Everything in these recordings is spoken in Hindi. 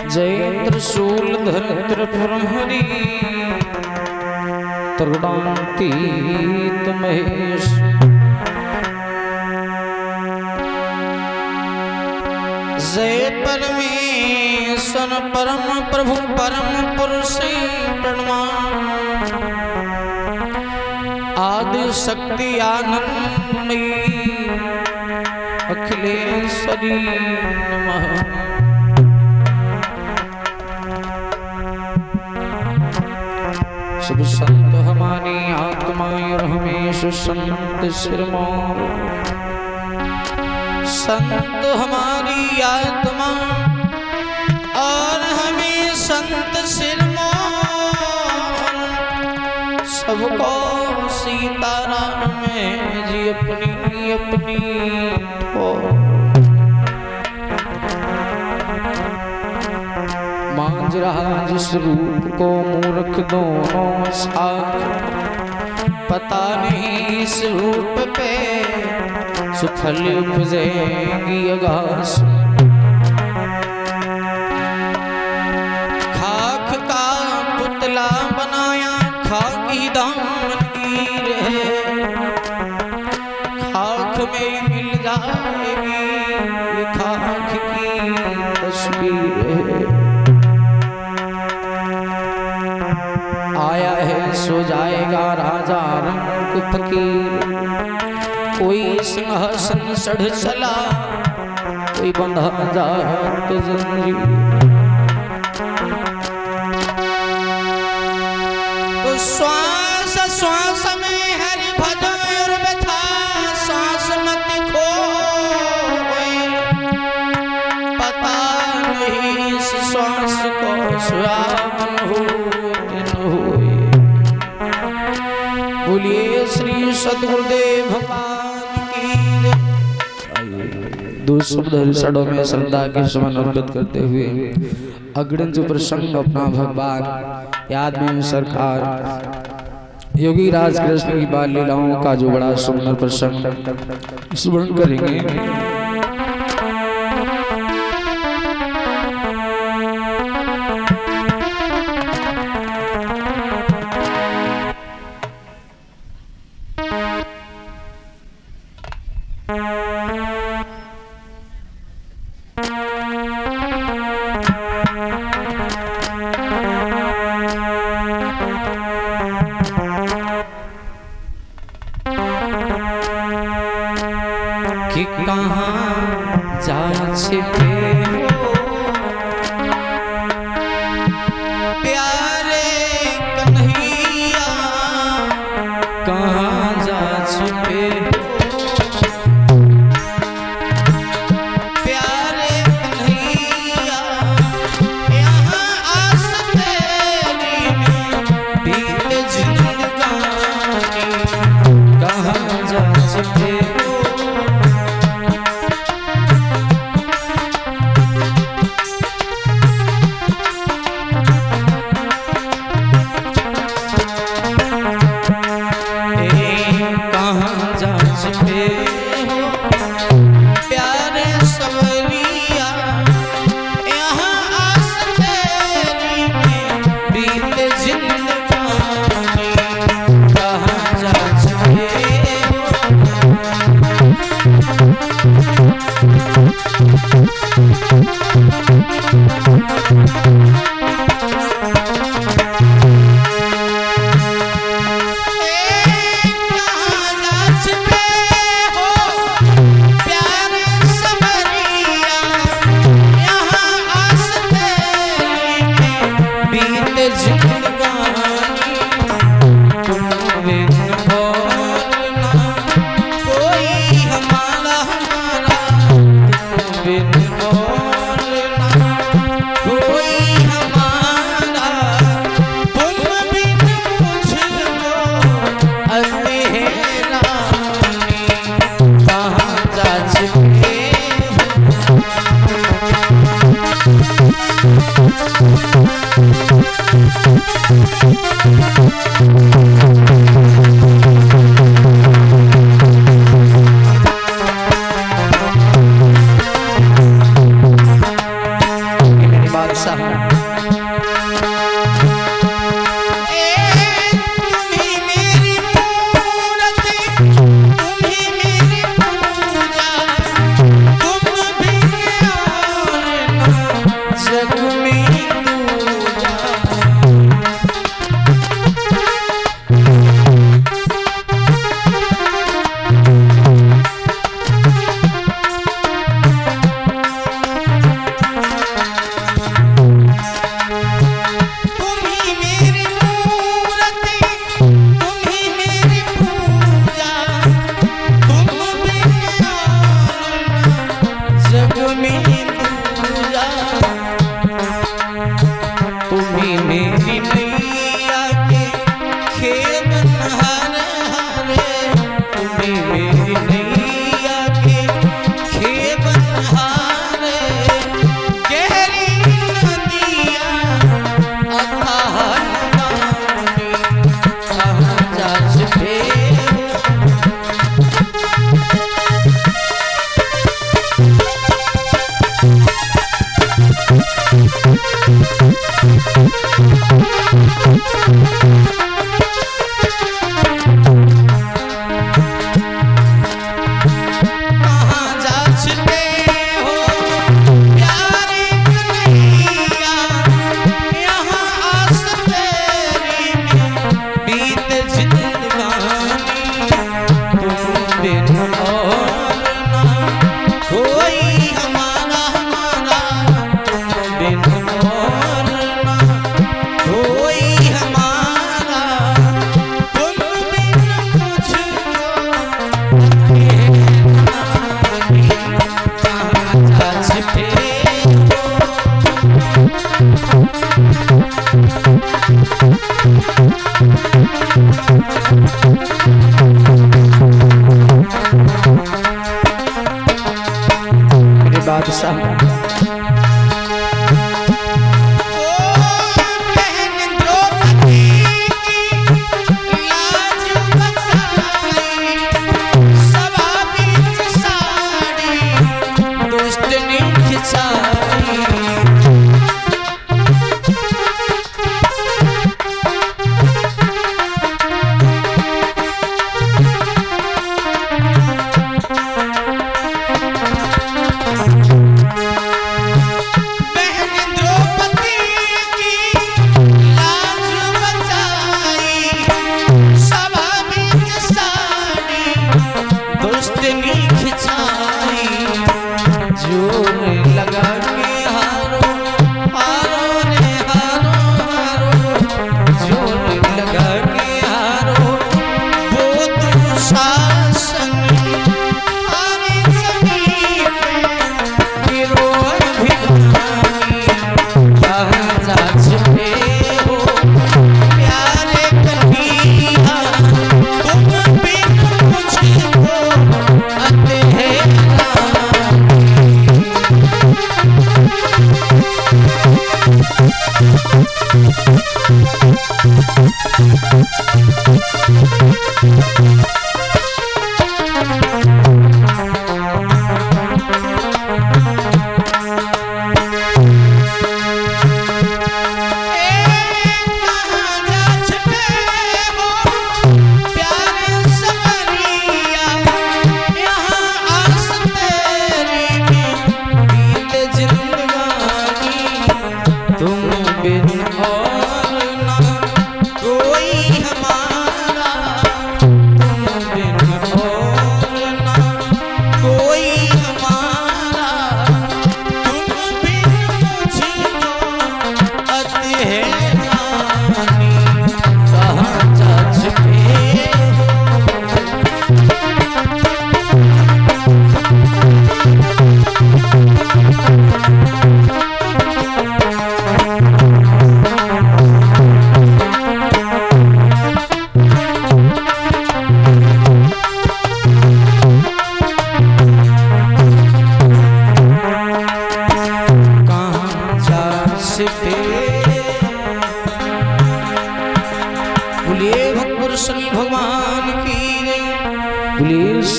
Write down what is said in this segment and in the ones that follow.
जय त्रिशूल धर त्रिपुरहरि तरुणातीत महेश। जय परमेश्वर परम प्रभु परम पुरुष प्रणमान। आदि शक्ति आनंदमयी अखिलेश्वरी नमः। शुभ संत हमारी आत्माएं हमेशा संत सिरमौर। संत हमारी आत्मा और हमें संत सिरमौर। सबको सीताराम में जी अपनी अपनी मांझ रहा जिस रूप को मूर्ख दोनों साथ। पता नहीं इस रूप पे सुफल उपजेगी आगास। खाक का पुतला बनाया खाकी दामन की रहे। खाक में मिल जाएगी ये खाक की तस्वीर है। आया है सो जाएगा राजा रंग फकीर। कोई सिंहासन चढ़ चला कोई बंधा जात जंजीर। तो श्वास श्वास में हरि भजन और व्यथा सांस मत खो। पता नहीं इस श्वास को सुहावन हो। बोलिए श्री सद्गुरुदेव भगवान की। दो शब्द हरिषणों में श्रद्धा के समान अर्पित करते हुए अग्रणी जो प्रसंग अपना भगवान याद में सरकार योगी राज कृष्ण की बाल लीलाओं का जो बड़ा सुंदर प्रसंग स्मरण करेंगे। कि कहाँ बादशाह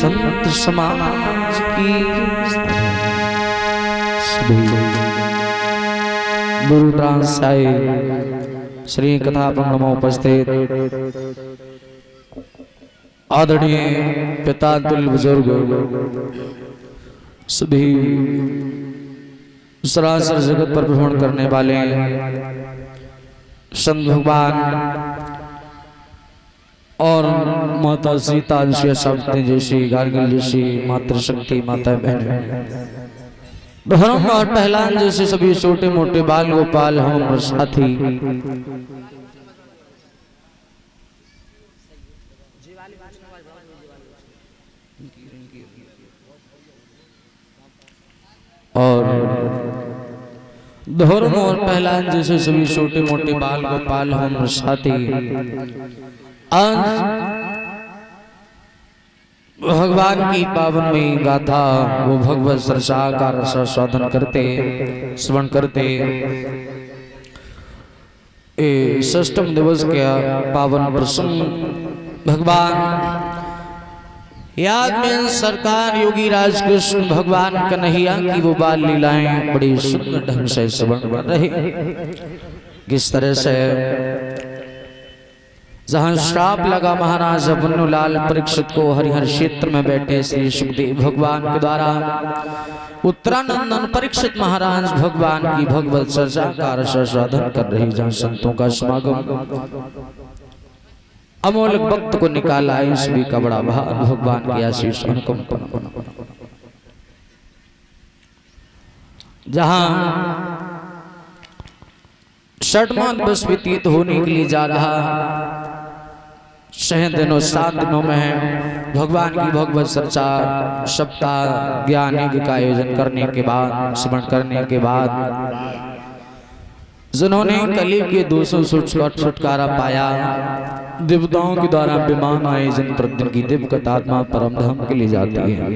संत समाज की गुरु ट्रांसाई श्री कथा पंगम उपस्थित आदरणीय पिता तुल्य बुजुर्ग सभी सरासर जगत पर भ्रमण करने वाले संत भगवान और माता सीता शक्ति जैसी गार्गिल जैसी मातृशक्ति माता बहन धर्म और पहलान जैसे सभी छोटे मोटे बाल गोपाल हम और साथी और धर्म और पहलान जैसे सभी छोटे मोटे बाल गोपाल हम और साथी आज भगवान की पावनमयी गाथा वो भगवत चर्चा का रसास्वादन करते श्रवण करते षष्ठम दिवस का पावन प्रसंग भगवान याद में सरकार योगी राज कृष्ण भगवान कन्हैया की वो बाल लीलाएं बड़ी सुंदर ढंग से श्रवण कर रहे। किस तरह से जहां श्राप लगा महाराज वन्नूलाल परीक्षित को हरिहर क्षेत्र में बैठे श्री सुखदेव भगवान के द्वारा उत्तरानंदन परीक्षित महाराज भगवान की भगवत चर्चा का रसास्वादन कर रहे। जहां संतों का समागम अमोल भक्त को निकाला इस भी का बड़ा भार भगवान के आशीष अनुकंपा। जहां छठवां दिवस व्यतीत होने के लिए जा रहा 6 दिनों 7 दिनों में भगवान की भगवत चर्चा सप्ताह ज्ञान यज्ञ का आयोजन करने के बाद स्मरण करने के बाद जिन्होंने कली के दोषों से छुटकारा पाया देवताओं के द्वारा विमान आयोजन प्रतिदिन की दिव्य कथात्मा परम धाम के लिए जाती है।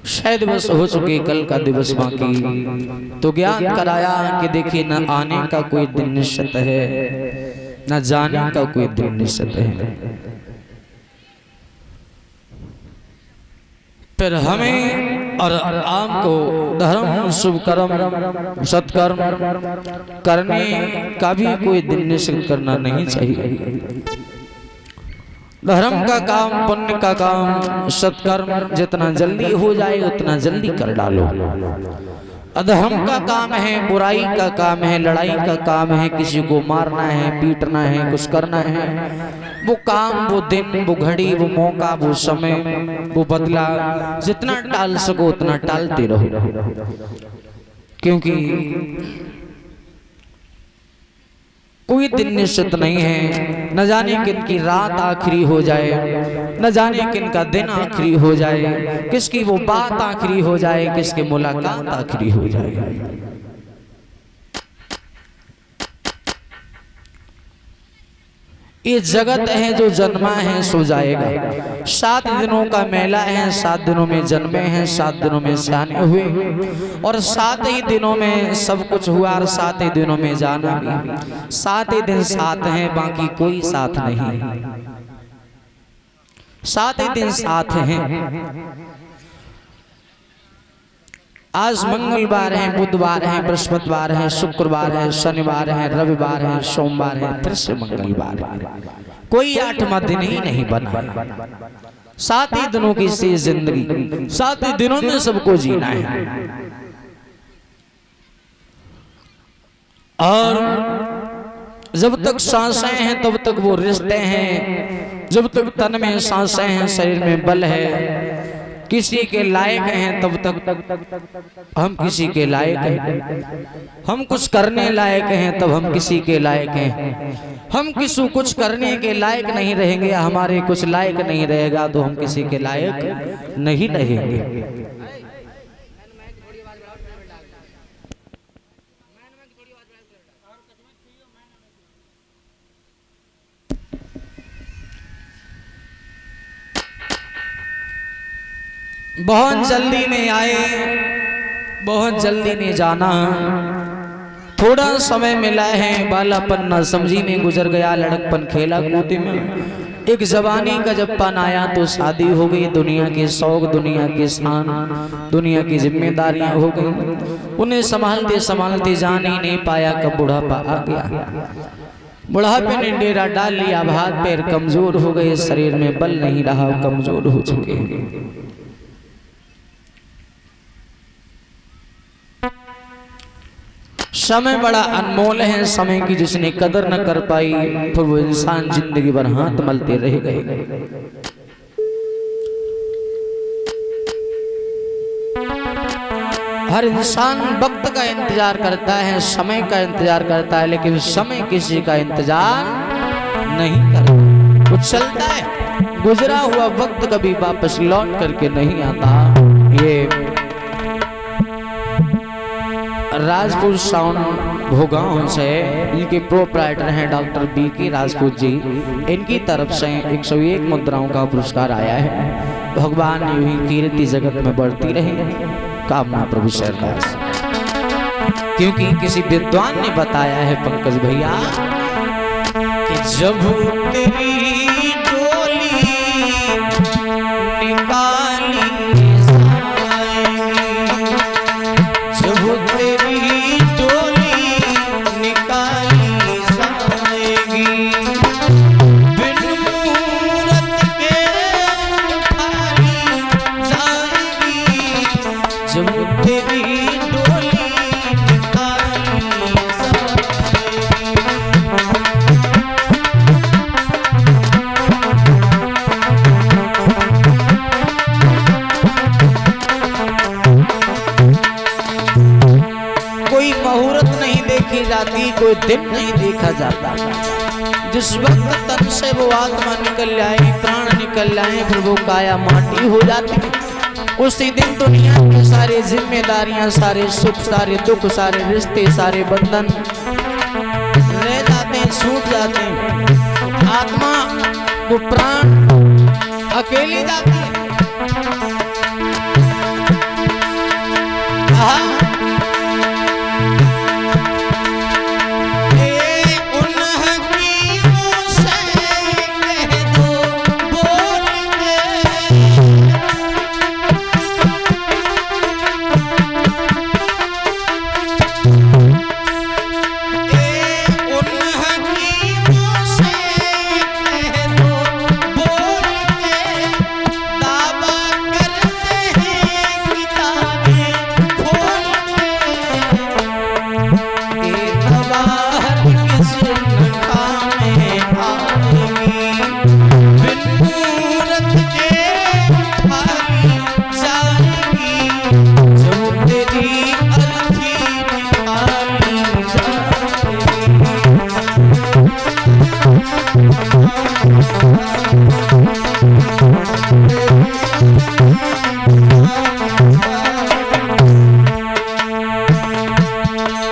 6 दिवस हो चुके, कल का दिवस बाकी। तो ज्ञान कराया कि देखिए न आने का कोई दिन निश्चित है न जाने का कोई दिन निश्चित है। फिर हमें और आपको धर्म शुभ कर्म सत्कर्म करने का भी कोई दिन निश्चित करना नहीं चाहिए। धर्म का काम पुण्य का काम सत्कर्म जितना जल्दी हो जाए उतना जल्दी कर डालो। अधर्म का काम है, बुराई का काम है, लड़ाई का काम है, किसी को मारना है, पीटना है, कुछ करना है, वो काम वो दिन वो घड़ी वो मौका वो समय वो बदला जितना टाल सको उतना टालते रहो। क्योंकि कोई दिन निश्चित नहीं है, न जाने किन की रात आखिरी हो जाए, न जाने किन का दिन आखिरी हो जाए, किसकी वो बात आखिरी हो जाए, किसकी मुलाकात आखिरी हो जाए। ये जगत है जो जन्मा है सो जाएगा। 7 दिनों का मेला है, 7 दिनों में जन्मे हैं, 7 दिनों में सियाने हुए और 7 ही दिनों में सब कुछ हुआ और 7 ही दिनों में जाना भी। 7 ही दिन साथ हैं, बाकी कोई साथ नहीं। 7 ही दिन साथ हैं। आज मंगलवार है, बुधवार है, बृहस्पतिवार है, शुक्रवार है, शनिवार है, रविवार है, सोमवार है, फिर से मंगलवार है। कोई 8वां दिन ही नहीं बना। 7 ही दिनों की सी जिंदगी, 7 ही दिनों में सबको जीना है। और जब तक सांसें हैं तब तक वो रिश्ते हैं, जब तक तन में सांसें हैं शरीर में बल है, किसी के लायक हैं तब तक हम किसी के लायक हैं। हम कुछ करने लायक हैं तब हम किसी के लायक हैं। हम किसी कुछ करने के लायक नहीं रहेंगे, हमारे कुछ लायक नहीं रहेगा तो हम किसी के लायक नहीं रहेंगे। बहुत जल्दी में आए, बहुत जल्दी में जाना। थोड़ा समय मिला है, बालापन न समझी में गुजर गया, लड़कपन खेला कूदी में। एक जवानी का जब पन आया तो शादी हो गई, दुनिया के शौक, दुनिया के स्थान, दुनिया की जिम्मेदारियां हो गई। उन्हें संभालते संभालते जान ही नहीं पाया कब बुढ़ापा आ गया। बुढ़ापे ने डेरा डाल लिया, हाथ पैर कमजोर हो गए, शरीर में बल नहीं रहा, कमजोर हो चुके हैं। समय बड़ा अनमोल है, समय की जिसने कदर न कर पाई फिर वो इंसान जिंदगी भर हाथ मलते रह गए। हर इंसान वक्त का इंतजार करता है, समय का इंतजार करता है, लेकिन समय किसी का इंतजार नहीं करता। वो चलता है, गुजरा हुआ वक्त कभी वापस लौट करके नहीं आता। ये राजपूत साउंड भोगांव से इनके प्रोप्राइटर हैं डॉक्टर बी.के. राजपूत जी। इनकी तरफ से 101 मुद्राओं का पुरस्कार आया है। भगवान यूं ही कीर्ति जगत में बढ़ती रहे, कामना प्रभु शरदास। क्योंकि किसी विद्वान ने बताया है पंकज भैया कि जब तेरी डोली निकाली जाती, कोई दिन नहीं देखा जाता। जिस वक्त तन से वो आत्मा निकल जाए, प्राण निकल जाए, फिर वो काया माटी हो जाती। उसी दिन दुनिया की सारी जिम्मेदारियां, सारे सुख, सारे दुख, सारे रिश्ते, सारे बंधन रह जाते हैं, छूट जाते हैं। आत्मा वो प्राण अकेली जाती है।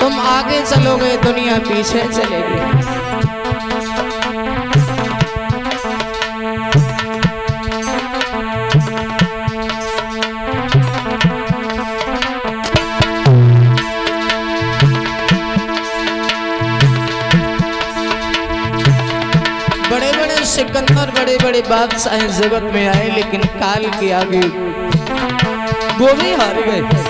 तुम आगे चलोगे, दुनिया पीछे चलेगी। बड़े बड़े सिकंदर, बड़े बड़े बादशाह जगत में आए, लेकिन काल के आगे वो भी हार गए।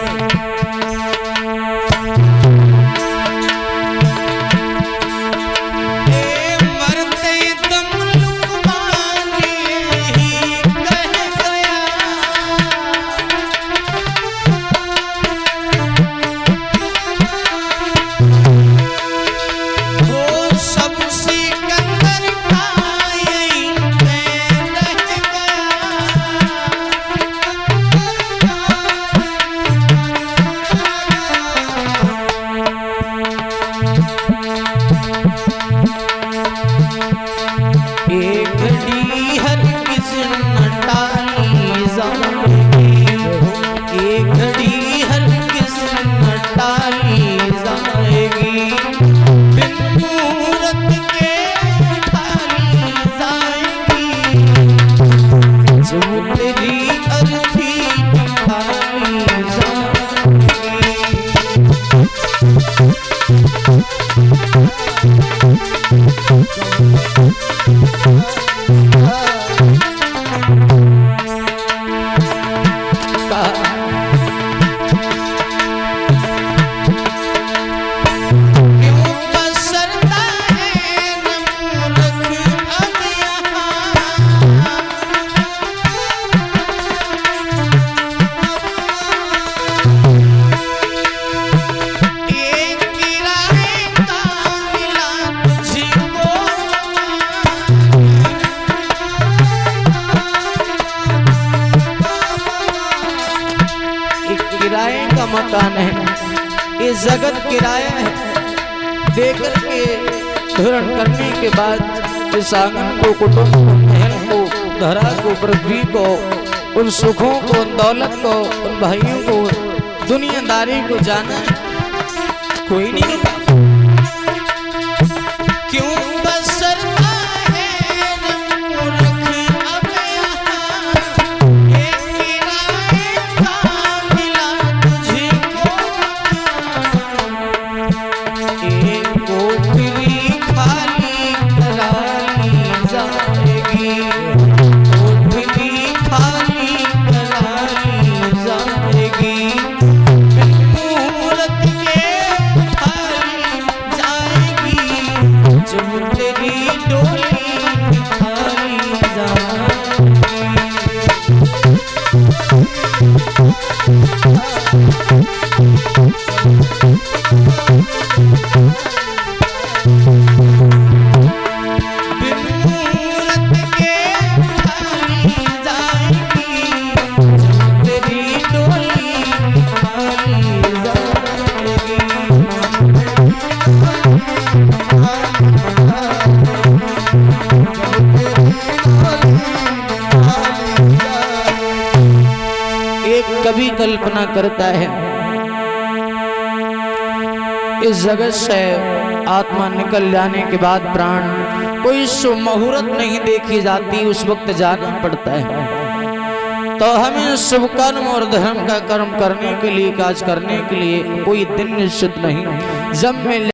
ये जगत किराया है। देकर के धरण करने के बाद इस आंगन को, कुटुंब को, महल को, धरा को, पृथ्वी को, उन सुखों को, उन दौलत को, उन भाइयों को, दुनियादारी को जाना कोई नहीं रुका। क्यों बसरता है मूर्ख अब यहाँ, एक किराए का मिला तुझको, एक कोठरी खाली करानी जाएगी, कोठरी खाली करानी जाएगी, मूरत के खाली जाएगी, जब तेरी डोली खाली जाएगी। एक कवि कल्पना करता है, इस जगत से आत्मा निकल जाने के बाद प्राण कोई शुभ मुहूर्त नहीं देखी जाती, उस वक्त जाना पड़ता है। तो हमें शुभ कर्म और धर्म का कर्म करने के लिए, काज करने के लिए कोई दिन निश्चित नहीं। जब मैं